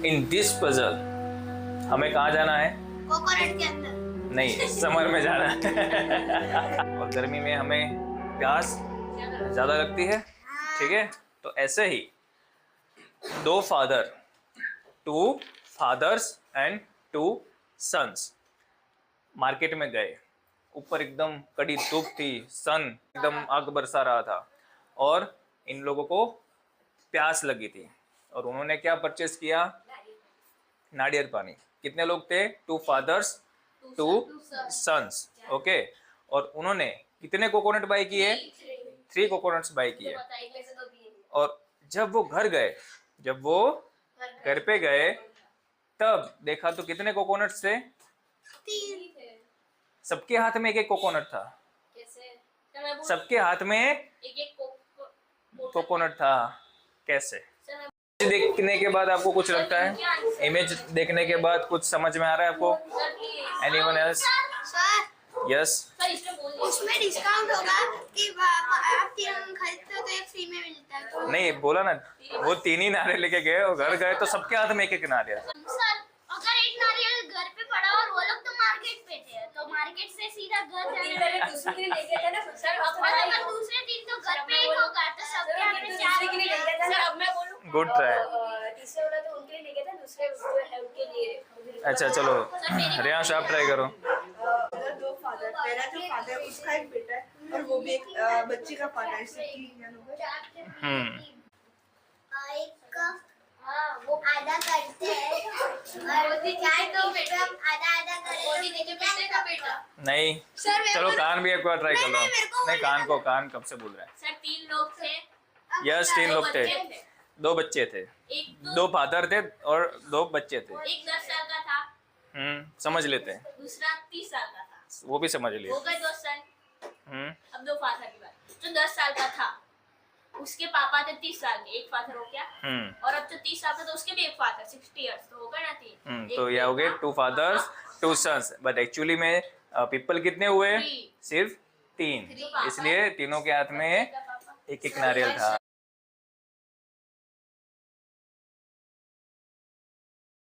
In this puzzle हमें कहाँ जाना है? कोकोनट के अंदर नहीं, समर में जाना है। और गर्मी में हमें प्यास ज्यादा लगती है, ठीक है? तो ऐसे ही दो father, two fathers and two sons market में गए। ऊपर एकदम कड़ी धूप थी, सन एकदम आग बरसा रहा था और इन लोगों को प्यास लगी थी और उन्होंने क्या परचेस किया? नारियल पानी। कितने लोग थे? Two fathers, two sons, okay. और उन्होंने कितने कोकोनट बाई किए? 3 कोकोनट्स बाई किए। और जब वो घर पे गए तब देखा तो कितने कोकोनट्स थे? 3। सबके हाथ में एक एक कोकोनट था। सबके हाथ में एक कोकोनट था। कैसे? देखने के बाद आपको कुछ लगता है? इमेज देखने के बाद कुछ समझ में आ रहा है आपको? Anyone else? Sir yes. उसमें डिस्काउंट होगा कि आप 3 खरीदते हो तो एक फ्री में मिलता है तो? नहीं, बोला ना, वो 3 ही नारियल लेके गए और घर गए तो सबके हाथ में एक एक नारियल। सर अगर एक नारियल घर पे पड़ा और वो लोग तो मार्केट पे थे तो मार्केट से सीधा घर जाने दूसरे दिन लेके गए ना सर। अगर दूसरे दिन तो घर पे एक होगा तो सबके हाथ में 4 के लिए ले गया था सर। अब मैं बोलूं, गुड ट्राई। तीसरे वाला तो उनके लिए ले गया था, दूसरे जो है उनके लिए। अच्छा चलो, रियांश आप ट्राई करो। दो फादर, पहला जो फादर उसका एक बेटा है और वो भी एक बच्ची का फादर, इससे 3 जन हो गए। एक वो आधा करते हैं और वो चाहे तो बेटा आधा करें। नहीं, चलो कान भी एक बार ट्राई कर लो। नहीं, कान कब से बोल रहा है? सर 3 लोग थे। यस, 3 लोग थे। 2 बच्चे थे, 2 फादर थे और 2 बच्चे थे। एक 10 साल का था, समझ लेते हैं, दूसरा 30 साल का था। वो भी समझ लिए। हो गए 2 सन। अब 2 फादर की बात। जो 10 साल का था उसके पापा थे 30 साल के, एक फादर हो गया। और अब जो 30 साल का तो उसके भी एक फादर, 60 इयर्स तो हो गए ना 3। तो ये हो गए 2 फादर्स 2 सन्स। बट एक्चुअली में पीपल कितने हुए? सिर्फ 3, इसलिए तीनों के हाथ में एक एक नारियल था।